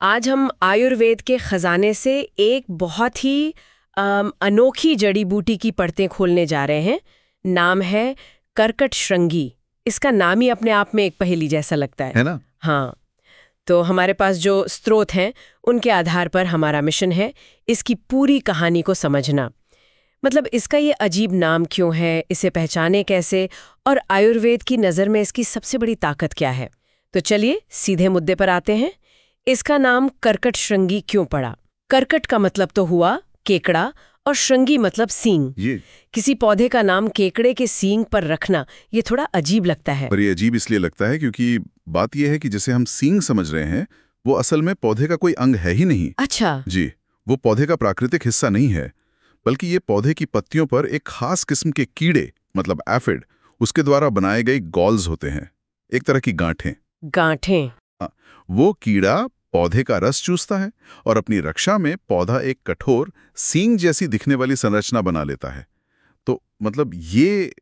आज हम आयुर्वेद के खजाने से एक बहुत ही अनोखी जड़ी बूटी की परतें खोलने जा रहे हैं। नाम है कर्कट श्रृंगी। इसका नाम ही अपने आप में एक पहेली जैसा लगता है ना? हाँ, तो हमारे पास जो स्रोत हैं उनके आधार पर हमारा मिशन है इसकी पूरी कहानी को समझना। मतलब इसका ये अजीब नाम क्यों है, इसे पहचाने कैसे, और आयुर्वेद की नज़र में इसकी सबसे बड़ी ताकत क्या है। तो चलिए सीधे मुद्दे पर आते हैं। इसका नाम कर्कट श्रृंगी क्यों पड़ा? कर्कट का मतलब तो हुआ केकड़ा और श्रृंगी मतलब सींग। किसी पौधे का नाम केकड़े के सींग पर रखना ये थोड़ा अजीब लगता है। पर ये अजीब इसलिए लगता है क्योंकि बात यह है कि जिसे हम सींग समझ रहे हैं वो असल में पौधे का कोई अंग है ही नहीं। अच्छा जी, वो पौधे का प्राकृतिक हिस्सा नहीं है, बल्कि ये पौधे की पत्तियों पर एक खास किस्म के कीड़े मतलब एफिड उसके द्वारा बनाए गए गॉल्स होते हैं, एक तरह की गांठें। गांठें? वो कीड़ा पौधे का रस चूसता है और अपनी रक्षा में पौधा एक कठोर सींग जैसी दिखने वाली संरचना बना लेता है। तो मतलब ये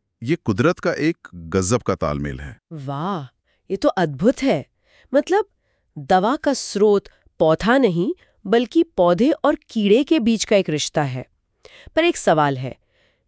कुदरत का एक गजब का तालमेल है। वाह, ये तो अद्भुत है। मतलब दवा का स्रोत पौधा नहीं बल्कि पौधे और कीड़े के बीच का एक रिश्ता है। पर एक सवाल है,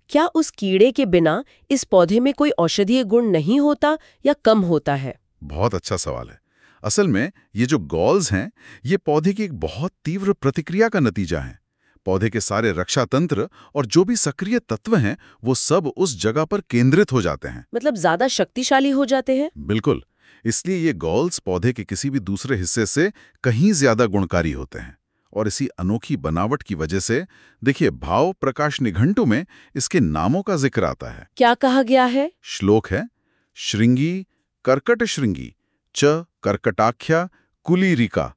क्या उस कीड़े के बिना इस पौधे में कोई औषधीय गुण नहीं होता या कम होता है? बहुत अच्छा सवाल है। असल में ये जो गॉल्स हैं ये पौधे की एक बहुत तीव्र प्रतिक्रिया का नतीजा है। पौधे के सारे रक्षा तंत्र और जो भी सक्रिय तत्व हैं वो सब उस जगह पर केंद्रित हो जाते हैं। मतलब ज्यादा शक्तिशाली हो जाते हैं? बिल्कुल, इसलिए ये गॉल्स पौधे के किसी भी दूसरे हिस्से से कहीं ज्यादा गुणकारी होते हैं। और इसी अनोखी बनावट की वजह से देखिए, भाव प्रकाश निघंटु में इसके नामों का जिक्र आता है। क्या कहा गया है? श्लोक है, श्रृंगी कर्कट श्रृंगी च कर्कटाख्या कुलीरिका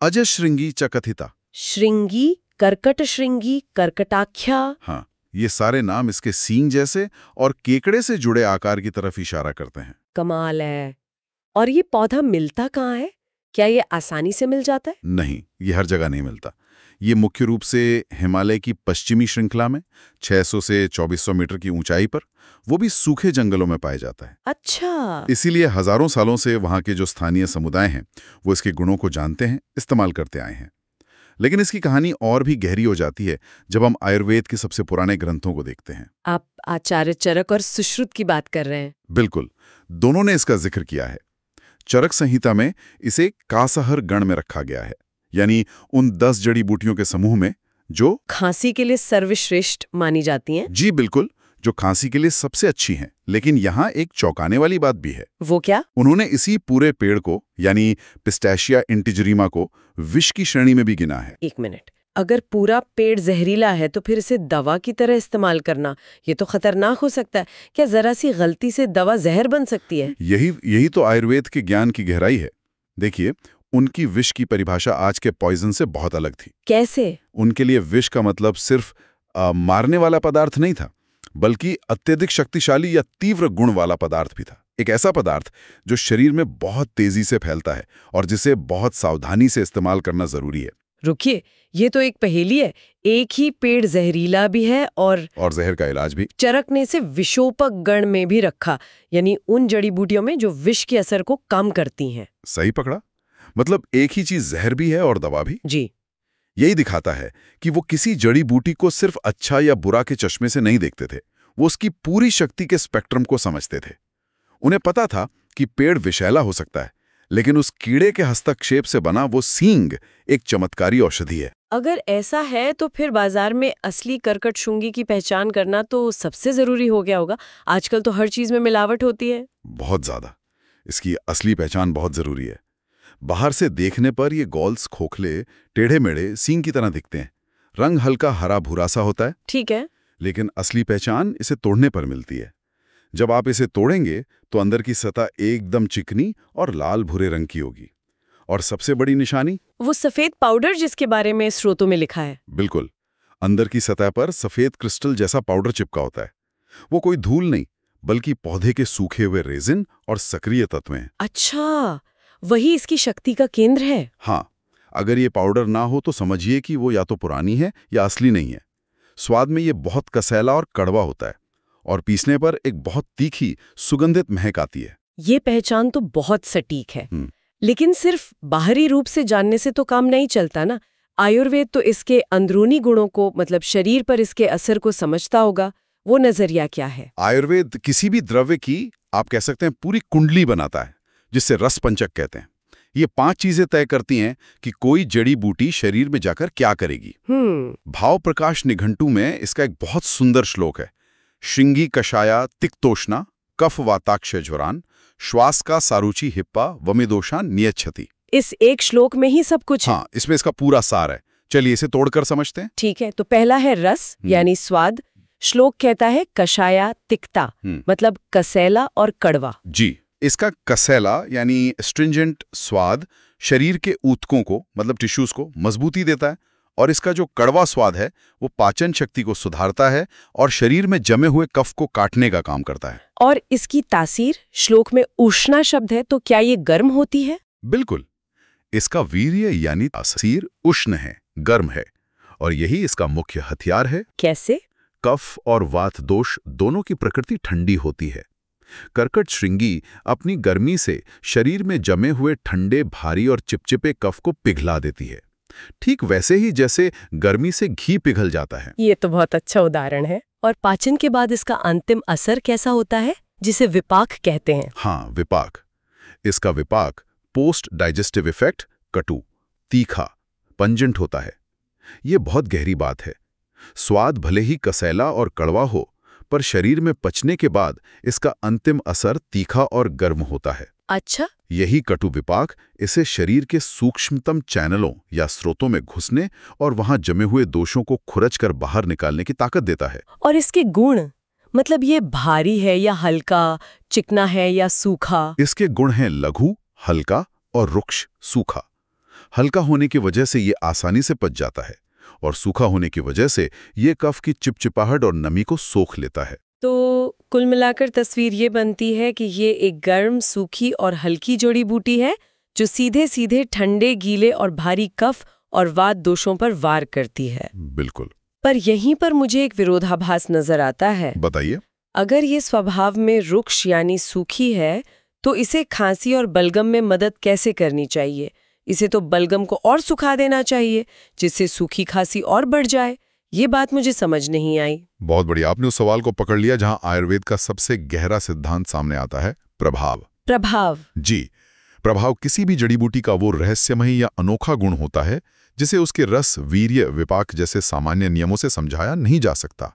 अजश्रृंगी च कथिता। श्रृंगी, कर्कट श्रृंगी, कर्कटाख्या। हाँ, ये सारे नाम इसके सींग जैसे और केकड़े से जुड़े आकार की तरफ इशारा करते हैं। कमाल है। और ये पौधा मिलता कहाँ है? क्या ये आसानी से मिल जाता है? नहीं, ये हर जगह नहीं मिलता। ये मुख्य रूप से हिमालय की पश्चिमी श्रृंखला में 600 से 2400 मीटर की ऊंचाई पर, वो भी सूखे जंगलों में पाया जाता है। अच्छा। इसीलिए हजारों सालों से वहाँ के जो स्थानीय समुदाय हैं वो इसके गुणों को जानते हैं, इस्तेमाल करते आए हैं। लेकिन इसकी कहानी और भी गहरी हो जाती है जब हम आयुर्वेद के सबसे पुराने ग्रंथों को देखते हैं। आप आचार्य चरक और सुश्रुत की बात कर रहे हैं? बिल्कुल, दोनों ने इसका जिक्र किया है। चरक संहिता में इसे कासहर गण में रखा गया है, यानी उन 10 जड़ी बूटियों के समूह में जो खांसी के लिए सर्वश्रेष्ठ मानी जाती हैं। जी बिल्कुल, जो खांसी के लिए सबसे अच्छी हैं। लेकिन यहाँ एक चौंकाने वाली बात भी है। वो क्या? उन्होंने इसी पूरे पेड़ को यानी पिस्टैशिया इंटिजरीमा को विष की श्रेणी में भी गिना है। एक मिनट, अगर पूरा पेड़ जहरीला है तो फिर इसे दवा की तरह इस्तेमाल करना ये तो खतरनाक हो सकता है। क्या जरा सी गलती से दवा जहर बन सकती है? यही तो आयुर्वेद के ज्ञान की गहराई है। देखिए, उनकी विष की परिभाषा आज के पॉइजन से बहुत अलग थी। कैसे? उनके लिए विष का मतलब सिर्फ मारने वाला पदार्थ नहीं था, बल्कि अत्यधिक शक्तिशाली या तीव्र गुण वाला पदार्थ भी था। एक ऐसा पदार्थ जो शरीर में बहुत तेजी से फैलता है और जिसे बहुत सावधानी से इस्तेमाल करना जरूरी है। रुकिए, ये तो एक पहेली है। एक ही पेड़ जहरीला भी है और जहर का इलाज भी। चरक ने इसे विषोपक गण में भी रखा, यानी उन जड़ी बूटियों में जो विष के असर को कम करती हैं। सही पकड़ा। मतलब एक ही चीज जहर भी है और दवा भी। जी। यही दिखाता है कि वो किसी जड़ी बूटी को सिर्फ अच्छा या बुरा के चश्मे से नहीं देखते थे, वो उसकी पूरी शक्ति के स्पेक्ट्रम को समझते थे। उन्हें पता था कि पेड़ विषैला हो सकता है, लेकिन उस कीड़े के हस्तक्षेप से बना वो सींग एक चमत्कारी औषधि है। अगर ऐसा है तो फिर बाजार में असली कर्कट श्रृंगी की पहचान करना तो सबसे जरूरी हो गया होगा। आजकल तो हर चीज में मिलावट होती है। बहुत ज्यादा। इसकी असली पहचान बहुत जरूरी है। बाहर से देखने पर ये गॉल्स खोखले, टेढ़े-मेढ़े सींग की तरह दिखते हैं। रंग हल्का हरा भूरा सा होता है। ठीक है। लेकिन असली पहचान इसे तोड़ने पर मिलती है। जब आप इसे तोड़ेंगे तो अंदर की सतह एकदम चिकनी और लाल भूरे रंग की होगी। और सबसे बड़ी निशानी, वो सफेद पाउडर जिसके बारे में स्रोतों में लिखा है। बिल्कुल, अंदर की सतह पर सफेद क्रिस्टल जैसा पाउडर चिपका होता है। वो कोई धूल नहीं, बल्कि पौधे के सूखे हुए रेजिन और सक्रिय तत्व हैं। अच्छा, वही इसकी शक्ति का केंद्र है। हाँ, अगर ये पाउडर ना हो तो समझिए कि वो या तो पुरानी है या असली नहीं है। स्वाद में ये बहुत कसैला और कड़वा होता है और पीसने पर एक बहुत तीखी सुगंधित महक आती है। ये पहचान तो बहुत सटीक है। लेकिन सिर्फ बाहरी रूप से जानने से तो काम नहीं चलता ना। आयुर्वेद तो इसके अंदरूनी गुणों को, मतलब शरीर पर इसके असर को समझता होगा। वो नजरिया क्या है? आयुर्वेद किसी भी द्रव्य की, आप कह सकते हैं, पूरी कुंडली बनाता है, जिससे रस पंचक कहते हैं। ये 5 चीजें तय करती हैं कि कोई जड़ी बूटी शरीर में जाकर क्या करेगी। भाव प्रकाश निघंटू में इसका एक बहुत सुंदर श्लोक है। श्रृंगी कषाया तिक्तोष्णा कफ वाताक्ष ज्वरान श्वास का सारुचि हिप्पा वमिदोषा नियच्छति। इस एक श्लोक में ही सब कुछ है? हाँ, इसमें इसका पूरा सार है। चलिए इसे तोड़कर समझते हैं। ठीक है, तो पहला है रस यानी स्वाद। श्लोक कहता है कषाया तिक्ता, मतलब कसैला और कड़वा। जी, इसका कसैला यानी स्ट्रिंजेंट स्वाद शरीर के ऊतकों को, मतलब टिश्यूज को मजबूती देता है, और इसका जो कड़वा स्वाद है वो पाचन शक्ति को सुधारता है और शरीर में जमे हुए कफ को काटने का काम करता है। और इसकी तासीर, श्लोक में उष्णा शब्द है, तो क्या ये गर्म होती है? बिल्कुल, इसका वीर्य यानी तासीर उष्ण है, गर्म है, और यही इसका मुख्य हथियार है। कैसे? कफ और वात दोष दोनों की प्रकृति ठंडी होती है। कर्कट श्रृंगी अपनी गर्मी से शरीर में जमे हुए ठंडे, भारी और चिपचिपे कफ को पिघला देती है, ठीक वैसे ही जैसे गर्मी से घी पिघल जाता है। ये तो बहुत अच्छा उदाहरण है। और पाचन के बाद इसका अंतिम असर कैसा होता है, जिसे विपाक कहते हैं? हाँ, विपाक। इसका विपाक, पोस्ट डाइजेस्टिव इफेक्ट, कटु, तीखा, पंजेंट होता है। ये बहुत गहरी बात है। स्वाद भले ही कसैला और कड़वा हो, पर शरीर में पचने के बाद इसका अंतिम असर तीखा और गर्म होता है। अच्छा। यही कटु विपाक इसे शरीर के सूक्ष्मतम चैनलों या स्रोतों में घुसने और वहां जमे हुए दोषों को खुरचकर बाहर निकालने की ताकत देता है। और इसके गुण, मतलब ये भारी है या हल्का, चिकना है या सूखा? इसके गुण हैं लघु, हल्का और रुक्ष, सूखा। हल्का होने की वजह से ये आसानी से पच जाता है, और सूखा होने की वजह से ये कफ की चिपचिपाहट और नमी को सोख लेता है। तो कुल मिलाकर तस्वीर ये बनती है कि ये एक गर्म, सूखी और हल्की जड़ी बूटी है जो सीधे सीधे ठंडे, गीले और भारी कफ और वात दोषों पर वार करती है। बिल्कुल। पर यहीं पर मुझे एक विरोधाभास नजर आता है। बताइए। अगर ये स्वभाव में रुक्ष यानी सूखी है, तो इसे खांसी और बलगम में मदद कैसे करनी चाहिए? इसे तो बलगम को और सुखा देना चाहिए, जिससे सूखी खांसी और बढ़ जाए। ये बात मुझे समझ नहीं आई। बहुत बढ़िया, आपने उस सवाल को पकड़ लिया जहां आयुर्वेद का सबसे गहरा सिद्धांत सामने आता है, प्रभाव। प्रभाव? जी, प्रभाव किसी भी जड़ी बूटी का वो रहस्यमयी या अनोखा गुण होता है जिसे उसके रस, वीर्य, विपाक जैसे सामान्य नियमों से समझाया नहीं जा सकता।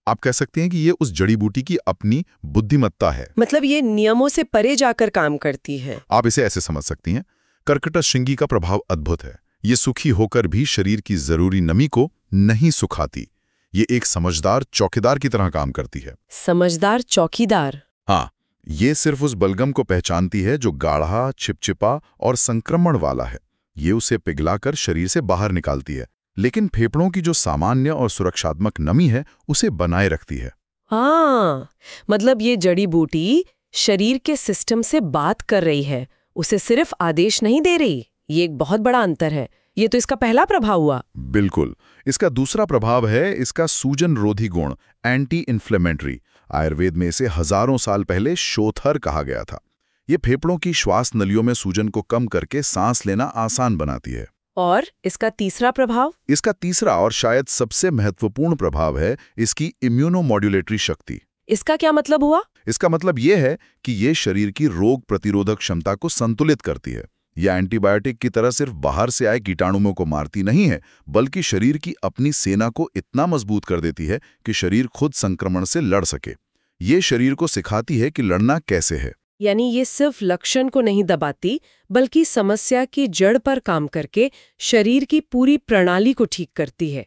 आप कह सकते हैं कि ये उस जड़ी बूटी की अपनी बुद्धिमत्ता है। मतलब ये नियमों से परे जाकर काम करती है। आप इसे ऐसे समझ सकती हैं, कर्कट श्रृंगी का प्रभाव अद्भुत है। ये सूखी होकर भी शरीर की जरूरी नमी को नहीं सुखाती। ये एक समझदार चौकीदार की तरह काम करती है। समझदार चौकीदार? हाँ, ये सिर्फ उस बलगम को पहचानती है जो गाढ़ा, चिपचिपा और संक्रमण वाला है। ये उसे पिघलाकर शरीर से बाहर निकालती है, लेकिन फेफड़ों की जो सामान्य और सुरक्षात्मक नमी है उसे बनाए रखती है। हाँ, मतलब ये जड़ी बूटी शरीर के सिस्टम से बात कर रही है, उसे सिर्फ आदेश नहीं दे रही। ये एक बहुत बड़ा अंतर है। ये तो इसका पहला प्रभाव हुआ। बिल्कुल। इसका दूसरा प्रभाव है इसका सूजन रोधी गुण, एंटी इन्फ्लेमेटरी। आयुर्वेद में इसे हजारों साल पहले शोथर कहा गया था। ये फेफड़ों की श्वास नलियों में सूजन को कम करके सांस लेना आसान बनाती है। और इसका तीसरा प्रभाव? इसका तीसरा और शायद सबसे महत्वपूर्ण प्रभाव है इसकी इम्यूनोमॉड्यूलेटरी शक्ति। इसका क्या मतलब हुआ? इसका मतलब यह है कि ये शरीर की रोग प्रतिरोधक क्षमता को संतुलित करती है। यह एंटीबायोटिक की तरह सिर्फ बाहर से आए कीटाणुओं को मारती नहीं है, बल्कि शरीर की अपनी सेना को इतना मजबूत कर देती है कि शरीर खुद संक्रमण से लड़ सके। ये शरीर को सिखाती है कि लड़ना कैसे है। यानी ये सिर्फ लक्षण को नहीं दबाती, बल्कि समस्या की जड़ पर काम करके शरीर की पूरी प्रणाली को ठीक करती है।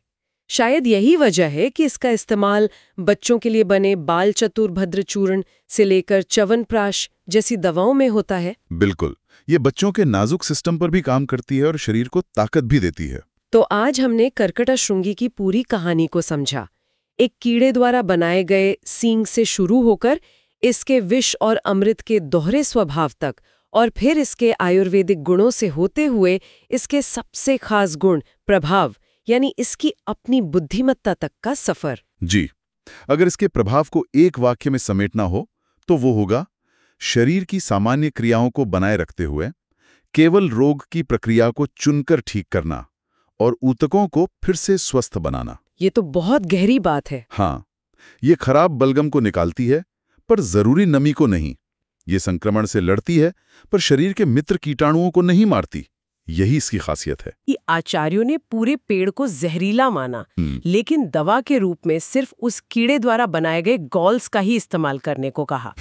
शायद यही वजह है कि इसका इस्तेमाल बच्चों के लिए बने बाल चतुर्भद्र चूर्ण से लेकर च्यवनप्राश जैसी दवाओं में होता है। बिल्कुल, ये बच्चों के नाजुक सिस्टम पर भी काम करती है और शरीर को ताकत भी देती है। तो आज हमने कर्कट श्रृंगी की पूरी कहानी को समझा। एक कीड़े द्वारा बनाए गए सींग से शुरू होकर इसके विष और अमृत के दोहरे स्वभाव तक, और फिर इसके आयुर्वेदिक गुणों से होते हुए इसके सबसे खास गुण प्रभाव यानी इसकी अपनी बुद्धिमत्ता तक का सफर। जी, अगर इसके प्रभाव को एक वाक्य में समेटना हो तो वो होगा, शरीर की सामान्य क्रियाओं को बनाए रखते हुए केवल रोग की प्रक्रिया को चुनकर ठीक करना और ऊतकों को फिर से स्वस्थ बनाना। ये तो बहुत गहरी बात है। हाँ, ये खराब बलगम को निकालती है, पर जरूरी नमी को नहीं। ये संक्रमण से लड़ती है, पर शरीर के मित्र कीटाणुओं को नहीं मारती। यही इसकी खासियत है। ये आचार्यों ने पूरे पेड़ को जहरीला माना, लेकिन दवा के रूप में सिर्फ उस कीड़े द्वारा बनाए गए गॉल्स का ही इस्तेमाल करने को कहा।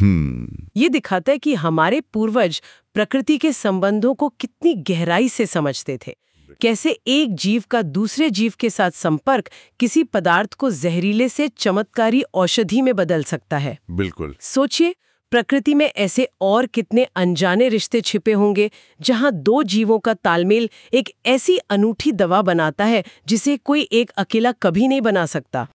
ये दिखाता है कि हमारे पूर्वज प्रकृति के संबंधों को कितनी गहराई से समझते थे। कैसे एक जीव का दूसरे जीव के साथ संपर्क किसी पदार्थ को जहरीले से चमत्कारी औषधि में बदल सकता है। बिल्कुल। सोचिए, प्रकृति में ऐसे और कितने अनजाने रिश्ते छिपे होंगे जहां दो जीवों का तालमेल एक ऐसी अनूठी दवा बनाता है जिसे कोई एक अकेला कभी नहीं बना सकता।